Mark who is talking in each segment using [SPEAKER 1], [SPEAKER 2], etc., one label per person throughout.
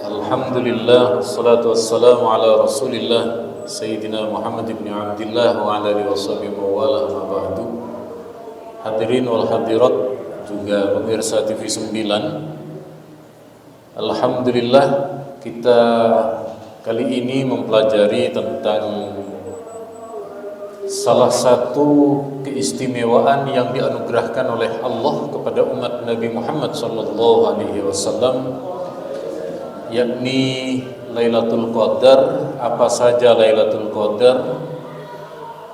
[SPEAKER 1] Alhamdulillah, wassalatu wassalamu ala rasulillah Sayyidina Muhammad ibn Abdillah wa ala alihi washabihi wa wala ma ba'du. Hadirin wal hadirat, juga pemirsa TV 9, Alhamdulillah kita kali ini mempelajari tentang salah satu keistimewaan yang dianugerahkan oleh Allah kepada umat Nabi Muhammad SAW, yakni Lailatul Qadar. Apa saja Lailatul Qadar,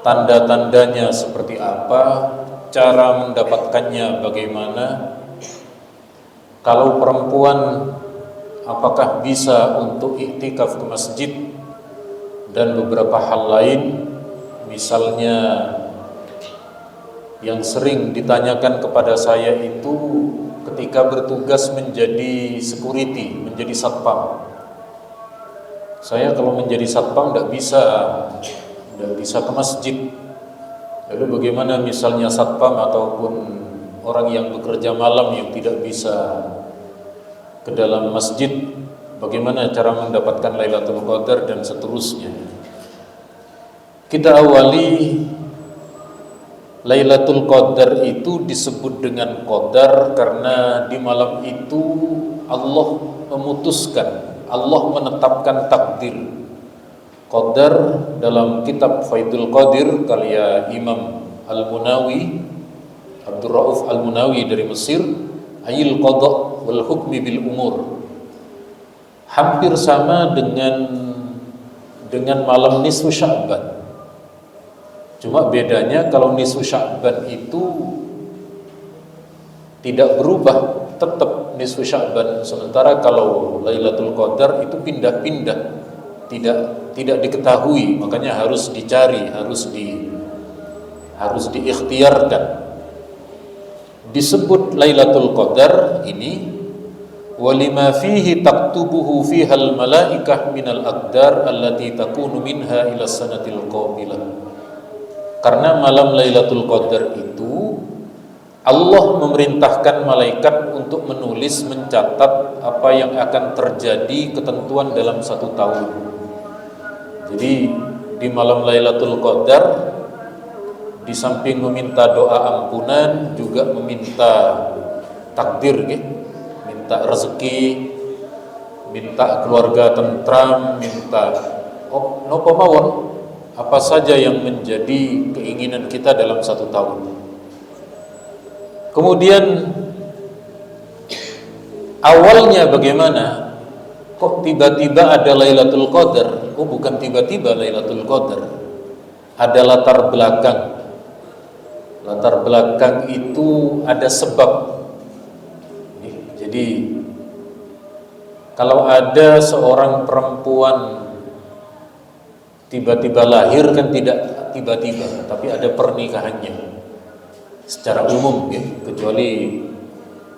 [SPEAKER 1] tanda-tandanya seperti apa, cara mendapatkannya bagaimana, kalau perempuan apakah bisa untuk iktikaf ke masjid, dan beberapa hal lain. Misalnya yang sering ditanyakan kepada saya itu ketika bertugas menjadi security, menjadi satpam. Saya kalau menjadi satpam tidak bisa ke masjid. Lalu bagaimana misalnya satpam ataupun orang yang bekerja malam yang tidak bisa ke dalam masjid, bagaimana cara mendapatkan Lailatul Qadar dan seterusnya. Kita awali, Lailatul Qadar itu disebut dengan Qadar karena di malam itu Allah memutuskan, Allah menetapkan takdir. Qadar dalam kitab Faidul Qadir karya Imam Al-Munawi, Abdul Rauf Al-Munawi dari Mesir, ayil qada wal hukmi bil umur, hampir sama dengan malam nisfu Sya'ban. Cuma bedanya kalau nisfu Sya'ban itu tidak berubah, tetap nisfu Sya'ban. Sementara kalau Lailatul Qadar itu pindah-pindah, tidak diketahui, makanya harus dicari, harus diikhtiarkan. Disebut Lailatul Qadar ini walima fihi taktubuhu fihal malaikah minal aqdar allati takunu minha ila sanatil qamilah. Karena malam Lailatul Qadar itu Allah memerintahkan malaikat untuk menulis, mencatat apa yang akan terjadi, ketentuan dalam 1 tahun. Jadi di malam Lailatul Qadar, di samping meminta doa ampunan, juga meminta takdir, minta rezeki, minta keluarga tentram, minta nopo mawon, apa saja yang menjadi keinginan kita dalam 1 tahun. Kemudian awalnya bagaimana? Kok tiba-tiba ada Lailatul Qadar? Oh, bukan tiba-tiba Lailatul Qadar. Ada latar belakang. Latar belakang itu ada sebab. Jadi kalau ada seorang perempuan tiba-tiba lahir, kan tidak tiba-tiba, tapi ada pernikahannya secara umum, kecuali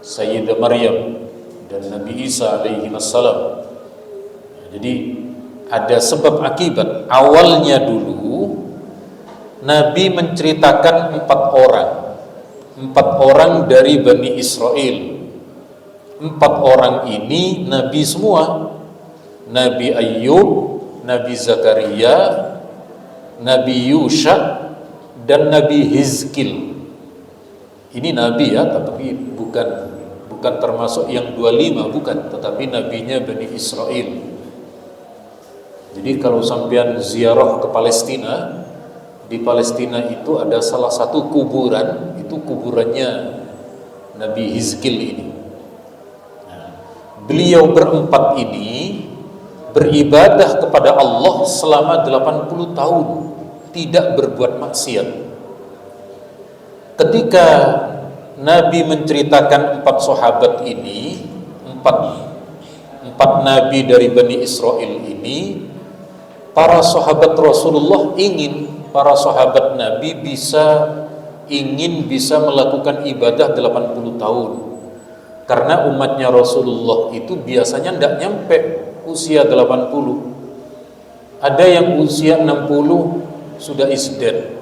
[SPEAKER 1] Sayyidah Maryam dan Nabi Isa alaihi wassalam. Jadi ada sebab akibat. Awalnya dulu Nabi menceritakan 4 orang dari Bani Israel. 4 orang ini Nabi semua. Nabi Ayyub, Nabi Zakaria, Nabi Yusha, dan Nabi Hizkil. Ini Nabi ya, tapi bukan termasuk yang 25, bukan, tetapi nabinya Bani Israel. Jadi kalau sampean ziarah ke Palestina, di Palestina itu ada salah satu kuburan, itu kuburannya Nabi Hizkil ini. Beliau berempat ini beribadah kepada Allah selama 80 tahun, tidak berbuat maksiat. Ketika Nabi menceritakan 4 sahabat ini, 4 nabi dari Bani Israel ini, para sahabat Rasulullah para sahabat Nabi ingin bisa melakukan ibadah 80 tahun. Karena umatnya Rasulullah itu biasanya tidak nyampe usia 80. Ada yang usia 60 sudah isdad,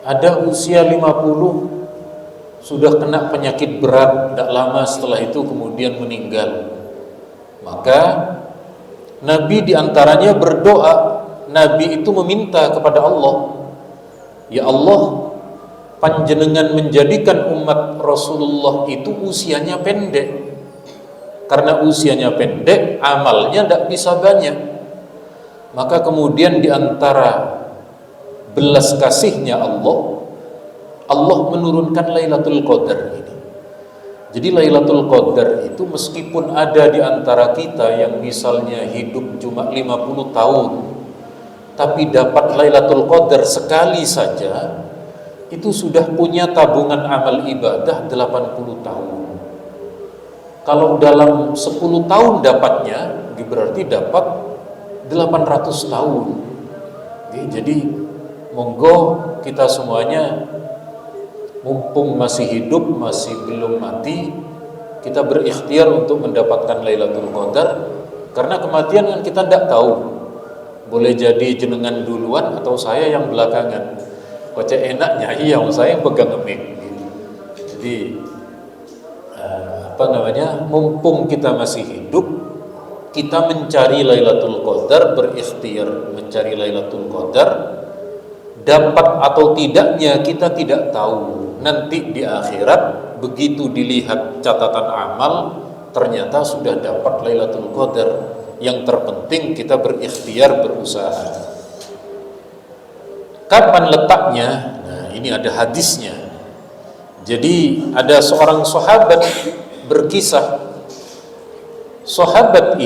[SPEAKER 1] ada usia 50 sudah kena penyakit berat, tidak lama setelah itu kemudian meninggal. Maka Nabi diantaranya berdoa. Nabi itu meminta kepada Allah, ya Allah, panjenengan menjadikan umat Rasulullah itu usianya pendek. Karena usianya pendek, amalnya tidak bisa banyak. Maka kemudian diantara belas kasihnya Allah, Allah menurunkan Lailatul Qadar ini. Jadi Lailatul Qadar itu meskipun ada di antara kita yang misalnya hidup cuma 50 tahun, tapi dapat Lailatul Qadar sekali saja, itu sudah punya tabungan amal ibadah 80 tahun. Kalau dalam 10 tahun dapatnya, berarti dapat 800 tahun. Jadi monggo kita semuanya, mumpung masih hidup, masih belum mati, kita berikhtiar untuk mendapatkan Lailatul Qadar. Karena kematian kan kita tidak tahu, boleh jadi jenengan duluan atau saya yang belakangan. Baca enaknya, iya saya yang pegang mic gitu. Jadi mumpung kita masih hidup, kita mencari Lailatul Qadar, berikhtiar mencari Lailatul Qadar. Dapat atau tidaknya kita tidak tahu. Nanti di akhirat begitu dilihat catatan amal, ternyata sudah dapat Lailatul Qadar. Yang terpenting kita berikhtiar, berusaha. Kapan letaknya? Nah, ini ada hadisnya. Jadi ada seorang sahabat berkisah. Sahabat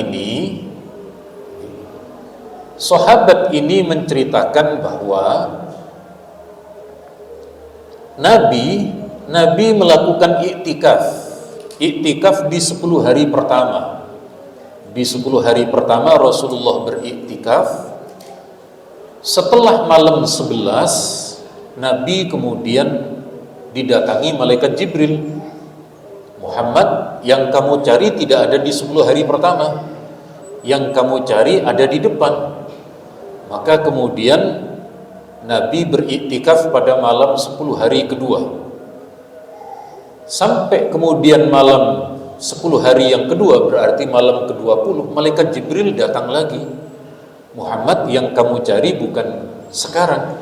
[SPEAKER 1] ini menceritakan bahwa Nabi melakukan iktikaf di 10 hari pertama. Di 10 hari pertama Rasulullah beriktikaf. Setelah malam 11, Nabi kemudian didatangi malaikat Jibril. Muhammad, yang kamu cari tidak ada di 10 hari pertama, yang kamu cari ada di depan. Maka kemudian Nabi beriktikaf pada malam 10 hari kedua. Sampai kemudian malam 10 hari yang kedua, berarti malam ke-20, malaikat Jibril datang lagi. Muhammad, yang kamu cari bukan sekarang.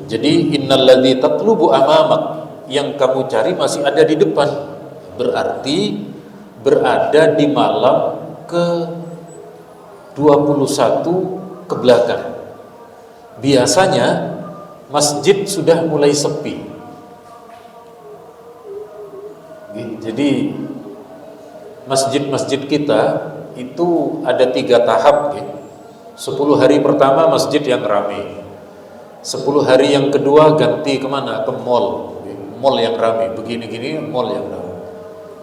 [SPEAKER 1] Jadi innalladzi tatlubu amamak, yang kamu cari masih ada di depan. Berarti berada di malam ke-21 ke belakang. Biasanya masjid sudah mulai sepi. Jadi masjid-masjid kita itu ada 3 tahap. 10 hari pertama masjid yang ramai. 10 hari yang kedua ganti kemana? Ke mall. Mall yang ramai. Begini-gini mall yang ramai.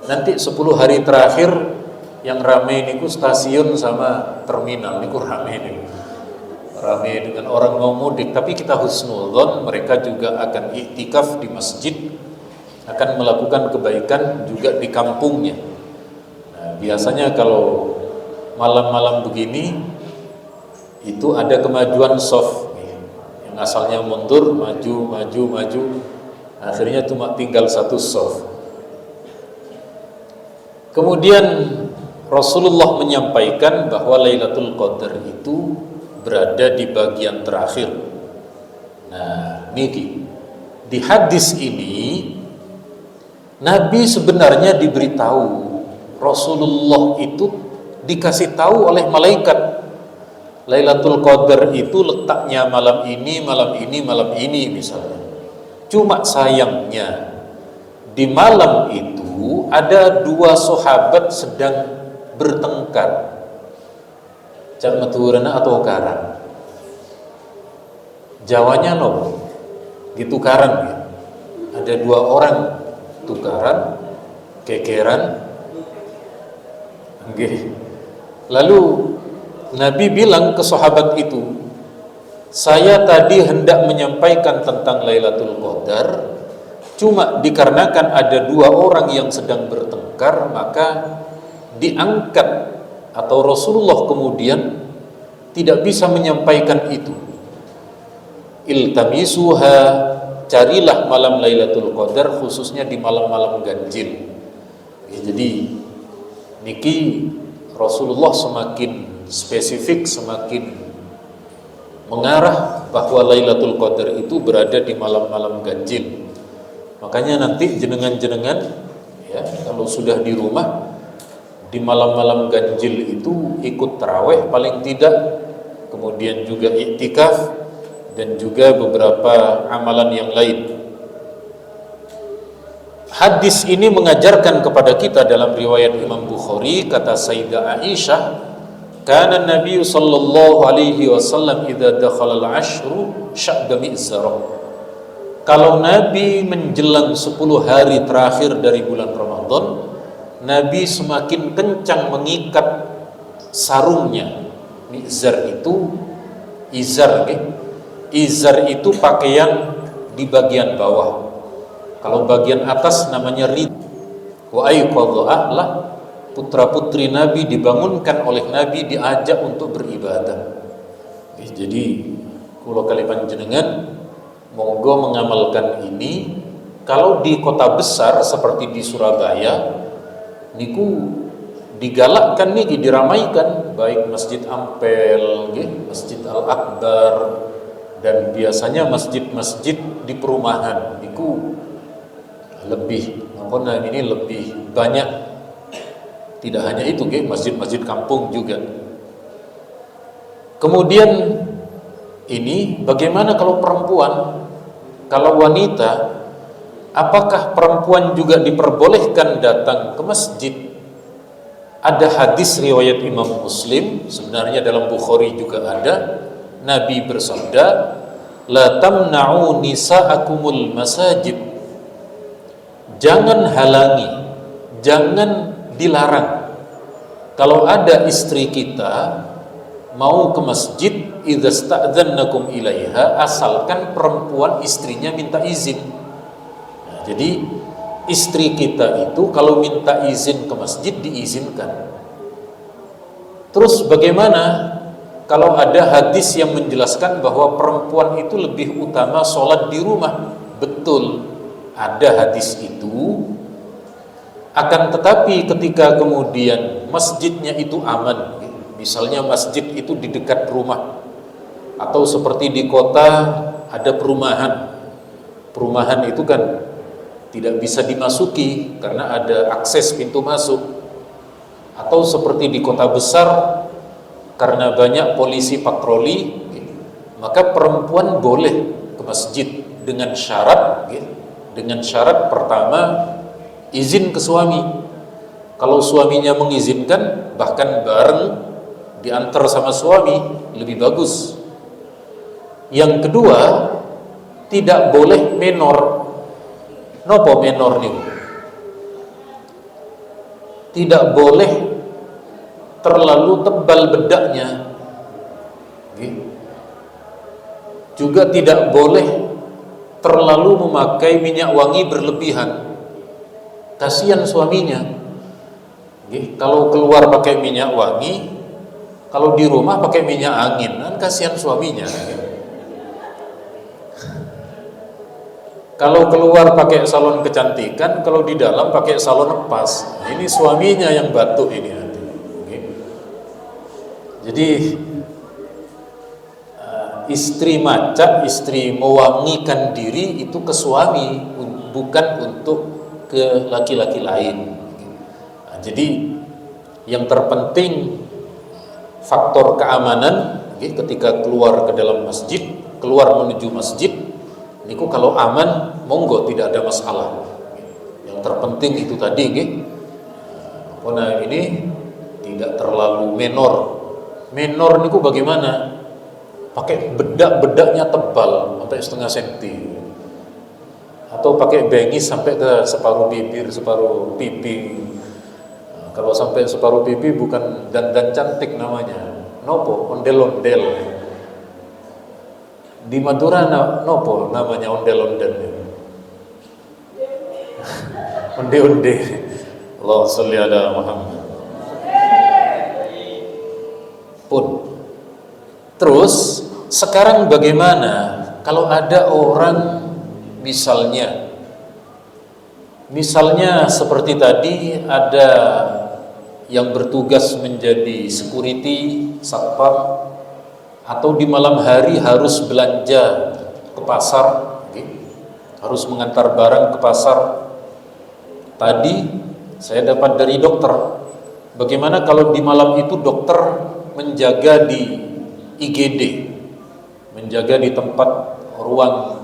[SPEAKER 1] Nanti 10 hari terakhir yang ramai niku stasiun sama terminal niku ramai nih. Ramai dengan orang mau mudik. Tapi kita husnudzon, mereka juga akan iktikaf di masjid, akan melakukan kebaikan juga di kampungnya. Nah, biasanya kalau malam-malam begini itu ada kemajuan soft, yang asalnya mundur, maju, akhirnya cuma tinggal 1 soft. Kemudian Rasulullah menyampaikan bahwa Lailatul Qadar itu berada di bagian terakhir. Nah, niki di hadis ini Nabi sebenarnya diberitahu, Rasulullah itu dikasih tahu oleh malaikat Lailatul Qadar itu letaknya malam ini misalnya. Cuma sayangnya di malam itu ada 2 sahabat sedang bertengkar. Cak meturana atau karang. Jawanya no, gitu karang ya. Ada 2 orang tukaran, kekeran. Okay. Lalu Nabi bilang ke sahabat itu, saya tadi hendak menyampaikan tentang Lailatul Qadar, cuma dikarenakan ada 2 orang yang sedang bertengkar, maka diangkat atau Rasulullah kemudian tidak bisa menyampaikan itu. Iltamisuha, carilah malam Lailatul Qadar, khususnya di malam-malam ganjil. Ya, jadi niki Rasulullah semakin spesifik, semakin mengarah bahwa Lailatul Qadar itu berada di malam-malam ganjil. Makanya nanti jenengan-jenengan ya, kalau sudah di rumah di malam-malam ganjil itu ikut taraweh paling tidak, kemudian juga iktikaf dan juga beberapa amalan yang lain. Hadis ini mengajarkan kepada kita dalam riwayat Imam Bukhari, kata Sayyidah Aisyah, kana Nabi sallallahu alaihi wasallam idza dakhala al-ashru syadda mi'zarah. Kalau Nabi menjelang 10 hari terakhir dari bulan Ramadan, Nabi semakin kencang mengikat sarungnya. Mi'zar itu izar, izar itu pakaian di bagian bawah. Kalau bagian atas namanya rid. Wa ayqadha ahla, putra-putri Nabi dibangunkan oleh Nabi, diajak untuk beribadah. Jadi kalau kali panjenengan monggo mengamalkan ini. Kalau di kota besar seperti di Surabaya niku digalakkan niki, diramaikan, baik Masjid Ampel, Masjid Al-Akbar, dan biasanya masjid-masjid di perumahan niku lebih ini lebih banyak. Tidak hanya itu, masjid-masjid kampung juga. Kemudian ini bagaimana kalau perempuan, kalau wanita, apakah perempuan juga diperbolehkan datang ke masjid? Ada hadis riwayat Imam Muslim, sebenarnya dalam Bukhari juga ada. Nabi bersabda, la tamna'u nisa'akumul masajid. Jangan halangi, jangan dilarang. Kalau ada istri kita mau ke masjid, idza sta'dzannakum ilaiha, asalkan perempuan istrinya minta izin. Nah, jadi istri kita itu kalau minta izin ke masjid diizinkan. Terus bagaimana kalau ada hadis yang menjelaskan bahwa perempuan itu lebih utama sholat di rumah? Betul, ada hadis itu. Akan tetapi ketika kemudian masjidnya itu aman, misalnya masjid itu di dekat rumah, atau seperti di kota ada perumahan itu kan tidak bisa dimasuki karena ada akses pintu masuk, atau seperti di kota besar karena banyak polisi patroli, maka perempuan boleh ke masjid dengan syarat pertama izin ke suami. Kalau suaminya mengizinkan, bahkan bareng diantar sama suami, lebih bagus. Yang kedua, tidak boleh menor. Nopo menor nih? Tidak boleh terlalu tebal bedaknya. Juga tidak boleh terlalu memakai minyak wangi berlebihan. Kasihan suaminya. Kalau keluar pakai minyak wangi, kalau di rumah pakai minyak angin, kan kasihan suaminya. Kalau keluar pakai salon kecantikan, kalau di dalam pakai salon epas. Ini suaminya yang batuk ini. Jadi istri macak, istri mewangikan diri itu ke suami, bukan untuk ke laki-laki lain. Jadi yang terpenting faktor keamanan ketika keluar ke dalam masjid, keluar menuju masjid, niku kalau aman monggo, tidak ada masalah. Yang terpenting itu tadi ini tidak terlalu menor. Menor niku bagaimana? Pakai bedaknya tebal sampai setengah senti, atau pakai bengis sampai ke separuh bibir, separuh pipi. Kalau sampai separuh pipi bukan dandan cantik namanya, nopo, ondel-ondel. Di Madura nopo namanya ondel-ondel. Onde-onde. Allahumma sholli ala Muhammad. Pun. Terus sekarang bagaimana kalau ada orang misalnya seperti tadi ada yang bertugas menjadi security, satpam, atau di malam hari harus belanja ke pasar, harus mengantar barang ke pasar. Tadi saya dapat dari dokter, bagaimana kalau di malam itu dokter menjaga di IGD, menjaga di tempat ruang,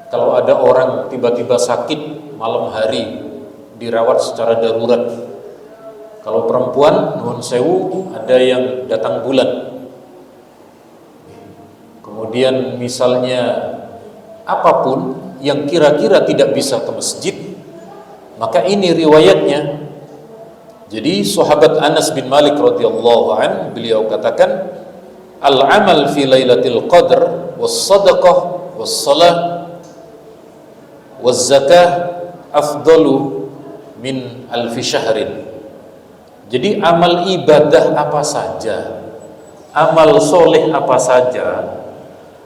[SPEAKER 1] kalau ada orang tiba-tiba sakit malam hari dirawat secara darurat. Kalau perempuan, nuhun sewu, ada yang datang bulan. Kemudian misalnya apapun yang kira-kira tidak bisa ke masjid, maka ini riwayatnya. Jadi sahabat Anas bin Malik radhiyallahu an, beliau katakan, al-amal fi lailatul qadr was-sadaqah was-salah waz-zakah afdalu min alfi syahrin. Jadi amal ibadah apa saja, amal soleh apa saja,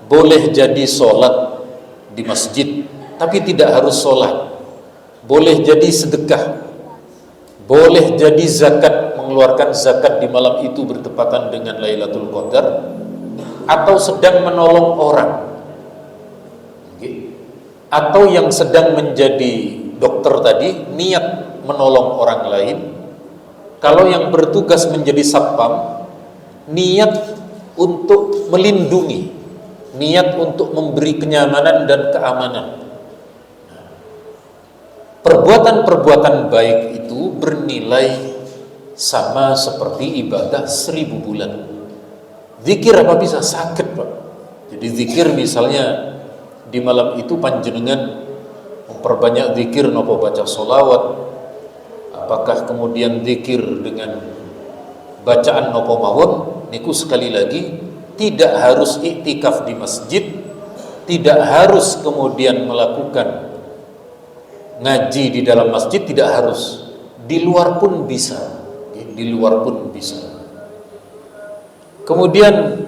[SPEAKER 1] boleh jadi sholat di masjid, tapi tidak harus sholat. Boleh jadi sedekah, boleh jadi zakat, mengeluarkan zakat di malam itu bertepatan dengan Lailatul Qadar, atau sedang menolong orang, atau yang sedang menjadi dokter tadi, niat menolong orang lain. Kalau yang bertugas menjadi satpam, niat untuk melindungi, niat untuk memberi kenyamanan dan keamanan. Perbuatan-perbuatan baik itu bernilai sama seperti ibadah 1000 bulan. Zikir apa bisa? Sakit, Pak. Jadi zikir misalnya di malam itu panjenengan memperbanyak zikir, nopo baca sholawat, apakah kemudian zikir dengan bacaan nopo mawon, niku sekali lagi tidak harus iktikaf di masjid, tidak harus kemudian melakukan ngaji di dalam masjid, tidak harus, di luar pun bisa, di luar pun bisa. Kemudian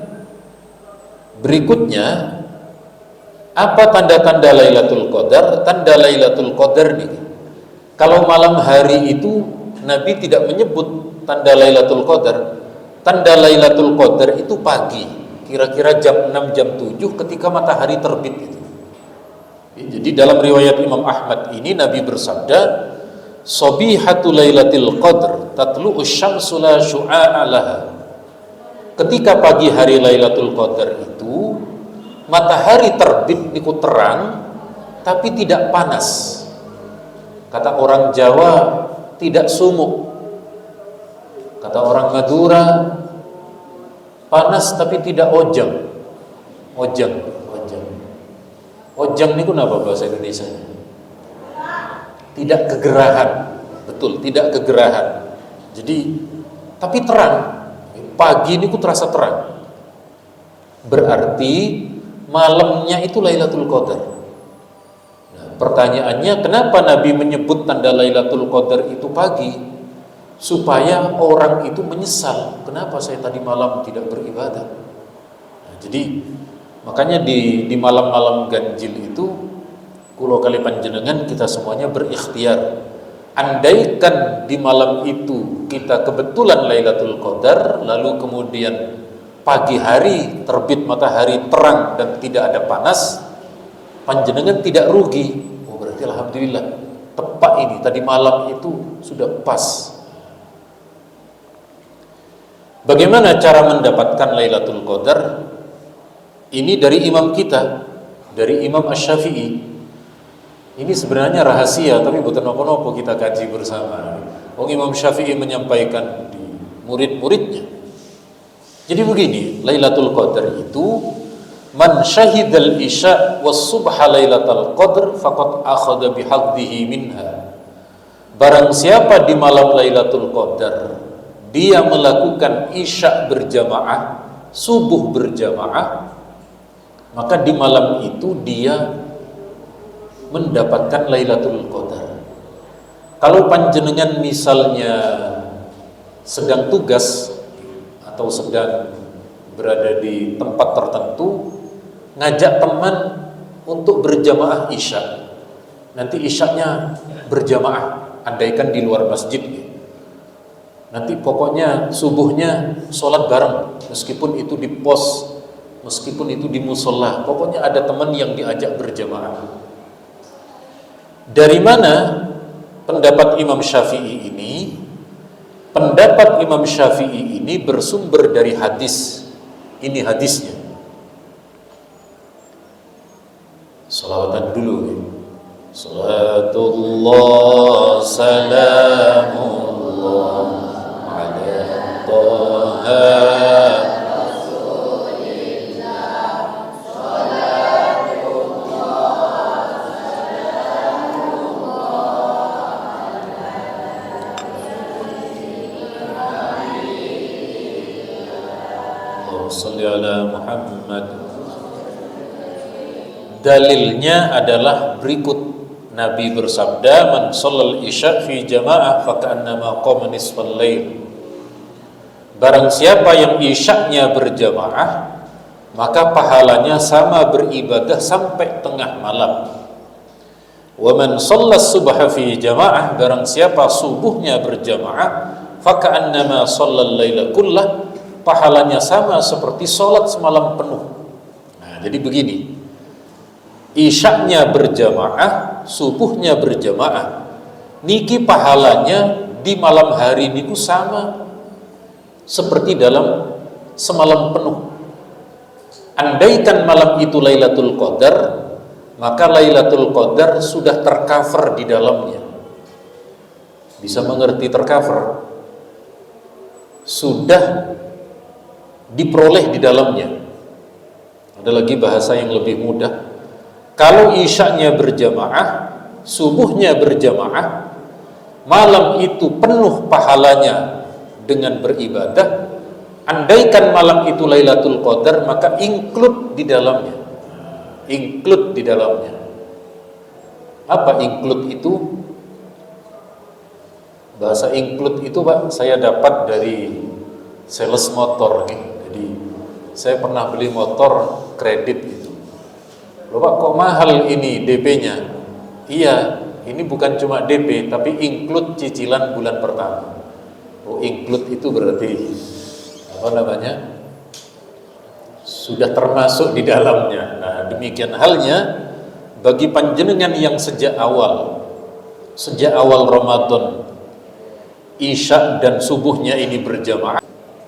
[SPEAKER 1] berikutnya, apa tanda-tanda Lailatul Qadar? Tanda Lailatul Qadar nih, kalau malam hari itu Nabi tidak menyebut tanda Lailatul Qadar. Tanda Lailatul Qadar itu pagi, kira-kira jam 6, jam 7 ketika matahari terbit itu. Jadi dalam riwayat Imam Ahmad ini Nabi bersabda, "Sabihatul Lailatul Qadr tatlu'u syamsu la syu'a'a laha." Ketika pagi hari Lailatul Qadar itu matahari terbit niku terang tapi tidak panas. Kata orang Jawa, tidak sumuk. Kata orang Madura, panas tapi tidak ojang. Ojang niku napa bahasa Indonesia? Tidak kegerahan. Betul, tidak kegerahan. Jadi tapi terang. Pagi niku terasa terang. Berarti malamnya itu Lailatul Qadar. Pertanyaannya, kenapa Nabi menyebut tanda Lailatul Qadar itu pagi? Supaya orang itu menyesal, kenapa saya tadi malam tidak beribadah. Jadi makanya di malam-malam ganjil itu, kulo kali panjenengan kita semuanya berikhtiar. Andaikan di malam itu kita kebetulan Lailatul Qadar, lalu kemudian pagi hari terbit matahari terang dan tidak ada panas, panjenengan tidak rugi. Berarti alhamdulillah, tepat ini tadi malam itu sudah pas. Bagaimana cara mendapatkan Lailatul Qadar? Ini dari imam kita, dari Imam Asy-Syafi'i. Ini sebenarnya rahasia, tapi bukan nopo-nopo kita kaji bersama. Imam Syafi'i menyampaikan di murid-muridnya. Jadi begini, Lailatul Qadar itu, man syahidal isya was subha lailatul qadr faqad akhadha bihadhihi minha. Barang siapa di malam Lailatul Qadar dia melakukan isya berjamaah, subuh berjamaah, maka di malam itu dia mendapatkan Lailatul Qadar. Kalau panjenengan misalnya sedang tugas atau sedang berada di tempat tertentu, ngajak teman untuk berjamaah isya, nanti isyanya berjamaah, andaikan di luar masjid, Nanti pokoknya subuhnya sholat bareng, meskipun itu di pos, meskipun itu di musola, pokoknya ada teman yang diajak berjamaah. Dari mana pendapat Imam Syafi'i ini? Pendapat Imam Syafi'i ini bersumber dari hadis. Ini hadisnya. Salawatan dulu ya. Salatullah salamullah ala Taha Salli ala Muhammad. Dalilnya adalah berikut. Nabi bersabda, man shallal isya fi jamaah faka'annama qama nisfal lail. Barang siapa yang isyaknya berjamaah, maka pahalanya sama beribadah sampai tengah malam. Wa man shallas subha fi jamaah, barang siapa subuhnya berjamaah, faka'annama shallal laila kullah, pahalanya sama seperti sholat semalam penuh. Nah, jadi begini, isyaknya berjamaah, subuhnya berjamaah, niki pahalanya di malam hari niku sama seperti dalam semalam penuh. Andaikan malam itu Lailatul Qadar, maka Lailatul Qadar sudah tercover di dalamnya. Bisa mengerti tercover? Sudah diperoleh di dalamnya. Ada lagi bahasa yang lebih mudah. Kalau isyaknya berjamaah, subuhnya berjamaah, malam itu penuh pahalanya dengan beribadah. Andaikan malam itu Lailatul Qadar, maka include di dalamnya. Include di dalamnya. Apa include itu? Bahasa include itu, Pak, saya dapat dari sales motor nih. Jadi saya pernah beli motor kredit itu. Loh Pak, kok mahal ini DP-nya? Iya, ini bukan cuma DP, tapi include cicilan bulan pertama. Oh, include itu berarti apa namanya? Sudah termasuk di dalamnya. Nah, demikian halnya bagi panjenengan yang sejak awal Ramadan Isya dan subuhnya ini berjamaah,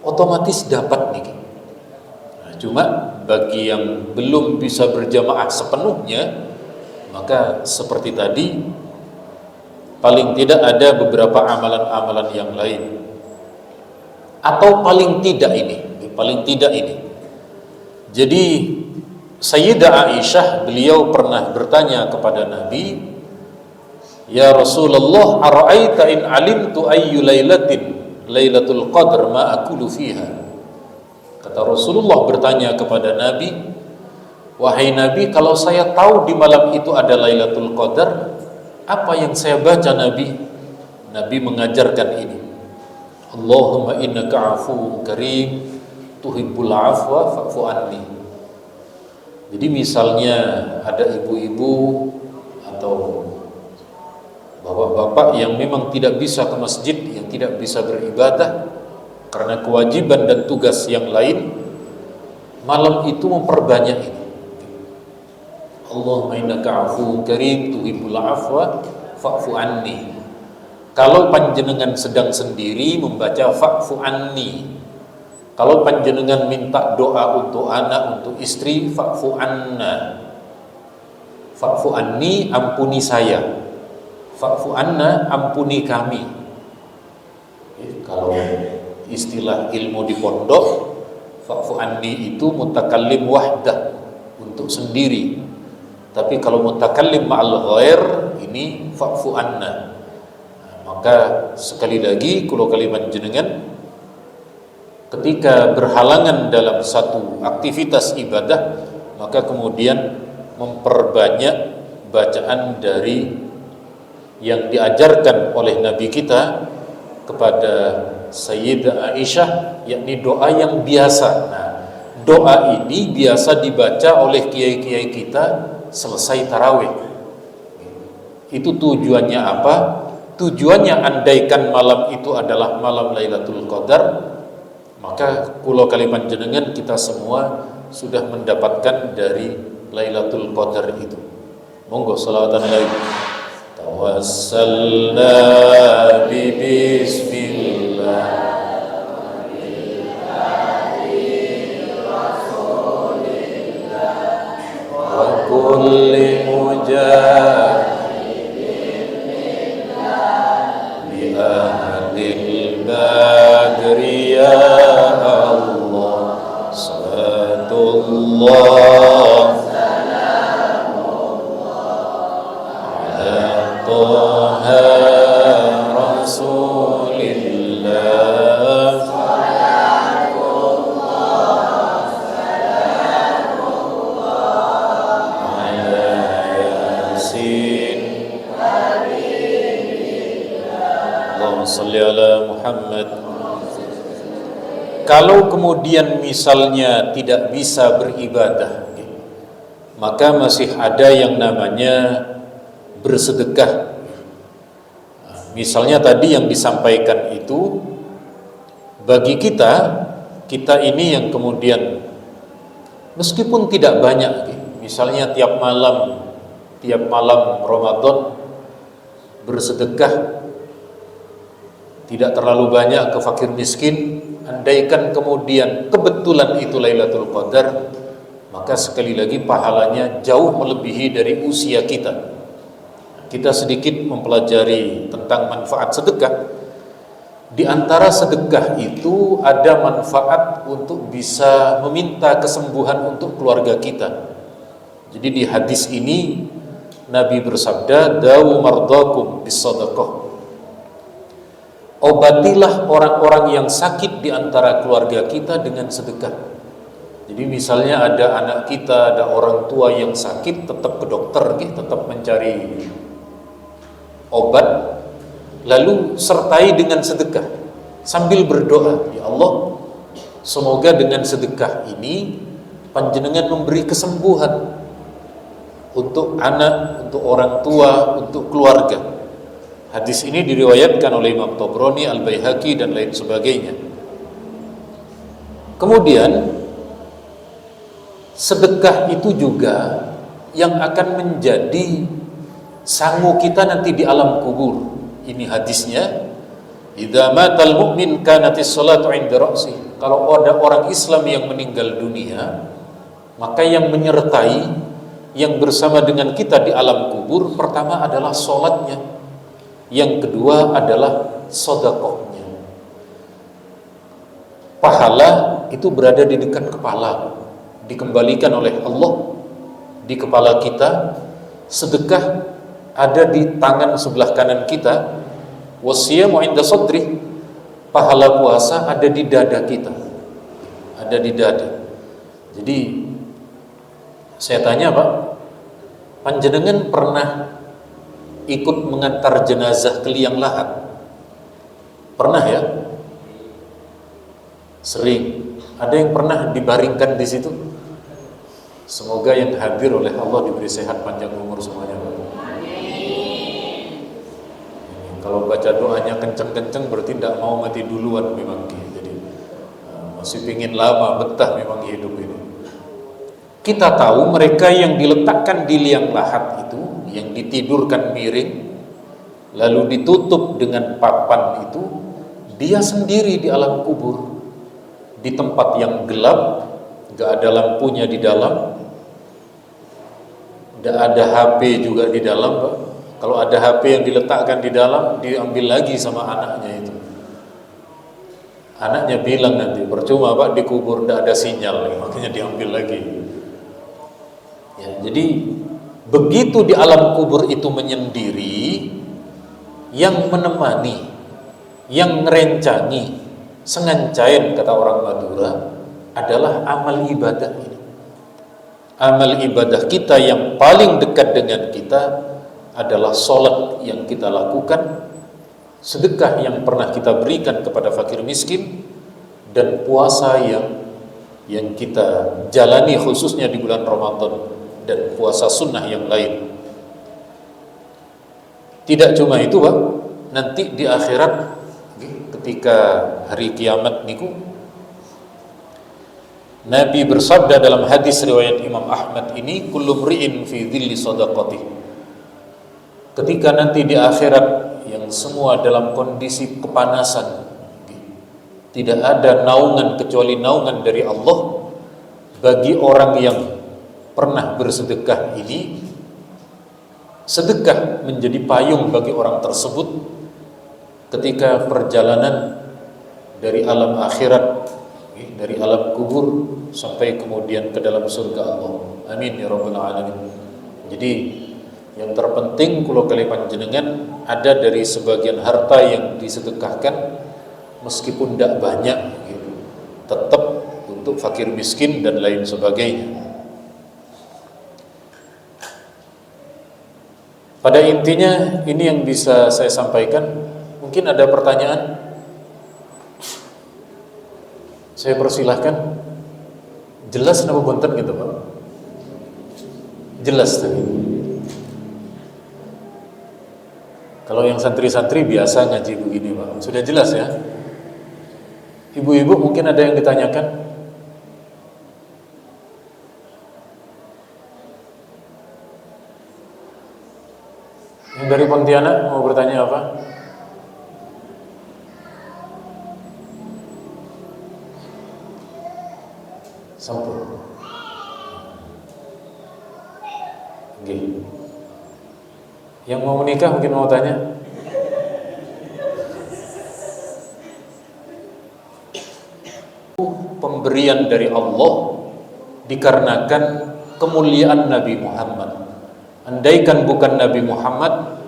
[SPEAKER 1] otomatis dapat nih. Nah, cuma bagi yang belum bisa berjamaah sepenuhnya, maka seperti tadi, paling tidak ada beberapa amalan-amalan yang lain. Atau paling tidak ini. Jadi Sayyidah Aisyah, beliau pernah bertanya kepada Nabi, ya Rasulullah, ara'aita in alimtu ayyu lailatin Lailatul Qadar ma akulu fiha. Kata Rasulullah bertanya kepada Nabi, wahai Nabi, kalau saya tahu di malam itu ada Lailatul Qadar, apa yang saya baca Nabi? Nabi mengajarkan ini. Allahumma innaka afuwun karim tuhibbul afwa fa'fu anni. Jadi misalnya ada ibu-ibu atau bapak-bapak yang memang tidak bisa ke masjid, yang tidak bisa beribadah karena kewajiban dan tugas yang lain, malam itu memperbanyak ini. Allahumma innaka afuwun karim tuhibbul afwa fa'fu anni. Kalau panjenengan sedang sendiri membaca fa'fu anni. Kalau panjenengan minta doa untuk anak, untuk istri, fa'fu anna. Fa'fu anni, ampuni saya. Fa'fu anna, ampuni kami. Kalau istilah ilmu di pondok, fa'fu anni itu mutakallim wahdah, untuk sendiri. Tapi kalau mutakallim ma'al ghair, ini fa'fu anna. Maka sekali lagi kulo kaliman jenengan, ketika berhalangan dalam satu aktivitas ibadah, maka kemudian memperbanyak bacaan dari yang diajarkan oleh Nabi kita kepada Sayyidah Aisyah, yakni doa yang biasa. Nah, doa ini biasa dibaca oleh kiai-kiai kita selesai tarawih. Itu tujuannya apa? tujuannya andaikan malam itu adalah malam Lailatul Qadar, maka kula kali panjenengan kita semua sudah mendapatkan dari Lailatul Qadar itu. Monggo selawatan lagi. Tawassalna bi bismillah wa kulli mujahidin bi ahlil badri ya Allah salatullah ala Taha Rasulillah Salli ala Muhammad. Kalau kemudian misalnya tidak bisa beribadah, maka masih ada yang namanya bersedekah. Misalnya tadi yang disampaikan itu bagi kita ini yang kemudian meskipun tidak banyak, misalnya tiap malam Ramadan bersedekah tidak terlalu banyak ke fakir miskin, andaikan kemudian kebetulan itu Lailatul Qadar, maka sekali lagi pahalanya jauh melebihi dari usia kita. Kita sedikit mempelajari tentang manfaat sedekah. Di antara sedekah itu ada manfaat untuk bisa meminta kesembuhan untuk keluarga kita. Jadi di hadis ini Nabi bersabda, "Dawu mardakum bis-shadaqah." Obatilah orang-orang yang sakit di antara keluarga kita dengan sedekah. Jadi misalnya ada anak kita, ada orang tua yang sakit, tetap ke dokter, tetap mencari obat, lalu sertai dengan sedekah sambil berdoa, ya Allah, semoga dengan sedekah ini panjenengan memberi kesembuhan untuk anak, untuk orang tua, untuk keluarga. Hadis ini diriwayatkan oleh Imam Tabrani, Al-Baihaqi dan lain sebagainya. Kemudian sedekah itu juga yang akan menjadi sangu kita nanti di alam kubur. Ini hadisnya, idza matal mu'min kanatis salatu 'inda ra'si. Kalau ada orang Islam yang meninggal dunia, maka yang menyertai, yang bersama dengan kita di alam kubur, pertama adalah salatnya, yang kedua adalah sedekahnya. Pahala itu berada di dekat kepala, dikembalikan oleh Allah di kepala kita. Sedekah ada di tangan sebelah kanan kita. Wasiyamu 'inda sadri, pahala puasa ada di dada kita, ada di dada. Jadi saya tanya, Pak, panjenengan pernah ikut mengantar jenazah ke liang lahat? Pernah ya? Sering. Ada yang pernah dibaringkan di situ? Semoga yang hadir oleh Allah diberi sehat panjang umur semuanya. Kalau baca doanya kenceng-kenceng berarti tidak mau mati duluan memang. Jadi masih pingin lama, betah memang hidup ini. Kita tahu mereka yang diletakkan di liang lahat itu, yang ditidurkan miring lalu ditutup dengan papan itu, dia sendiri di alam kubur, di tempat yang gelap, gak ada lampunya di dalam, gak ada HP juga di dalam, Pak. Kalau ada HP yang diletakkan di dalam, diambil lagi sama anaknya itu. Anaknya bilang nanti, percuma Pak, di kubur gak ada sinyal, makanya diambil lagi. Ya, jadi begitu di alam kubur itu menyendiri, yang menemani, yang ngerencangi, sengancain kata orang Madura, adalah amal ibadah ini. Amal ibadah kita yang paling dekat dengan kita adalah sholat yang kita lakukan, sedekah yang pernah kita berikan kepada fakir miskin, dan puasa yang kita jalani khususnya di bulan Ramadan, dan puasa sunnah yang lain. Tidak cuma itu, Pak, nanti di akhirat ketika hari kiamat niku, Nabi bersabda dalam hadis riwayat Imam Ahmad ini, kullu mri'in fi dhilli sadaqati. Ketika nanti di akhirat yang semua dalam kondisi kepanasan, tidak ada naungan kecuali naungan dari Allah, bagi orang yang pernah bersedekah ini, sedekah menjadi payung bagi orang tersebut ketika perjalanan dari alam akhirat, dari alam kubur sampai kemudian ke dalam surga Allah. Amin ya rabbal alamin. Jadi yang terpenting kula kali panjenengan ada dari sebagian harta yang disedekahkan, meskipun tidak banyak gitu, tetap untuk fakir miskin dan lain sebagainya. Pada intinya ini yang bisa saya sampaikan. Mungkin ada pertanyaan, saya persilahkan. Jelas nama bonten gitu Pak? Jelas tadi. Kalau yang santri-santri biasa ngaji begini Pak, sudah jelas ya. Ibu-ibu mungkin ada yang ditanyakan? Yang dari Pontianak mau bertanya apa? Sampun. Oke. Yang mau menikah mungkin mau tanya? Pemberian dari Allah dikarenakan kemuliaan Nabi Muhammad. Andaikan bukan Nabi Muhammad,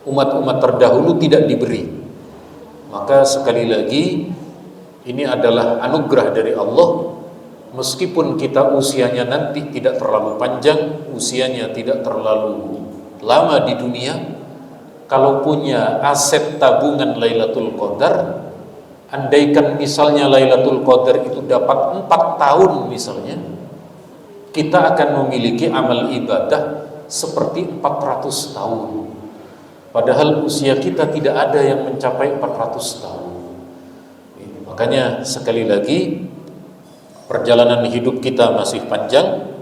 [SPEAKER 1] umat-umat terdahulu tidak diberi. Maka sekali lagi ini adalah anugerah dari Allah. Meskipun kita usianya nanti tidak terlalu panjang, usianya tidak terlalu lama di dunia, kalau punya aset tabungan Lailatul Qadar, andaikan misalnya Lailatul Qadar itu dapat 4 tahun misalnya, kita akan memiliki amal ibadah seperti 400 tahun. Padahal usia kita tidak ada yang mencapai 400 tahun. Makanya sekali lagi, perjalanan hidup kita masih panjang.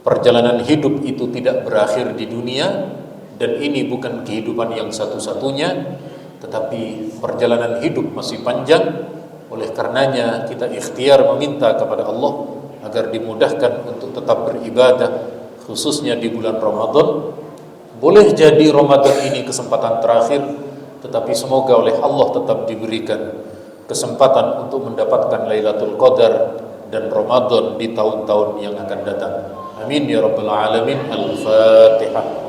[SPEAKER 1] Perjalanan hidup itu tidak berakhir di dunia, dan ini bukan kehidupan yang satu-satunya, tetapi perjalanan hidup masih panjang. Oleh karenanya kita ikhtiar meminta kepada Allah agar dimudahkan untuk tetap beribadah, khususnya di bulan Ramadan. Boleh jadi Ramadan ini kesempatan terakhir, tetapi semoga oleh Allah tetap diberikan kesempatan untuk mendapatkan Lailatul Qadar dan Ramadan di tahun-tahun yang akan datang. Amin ya rabbal alamin. Al-Fatihah.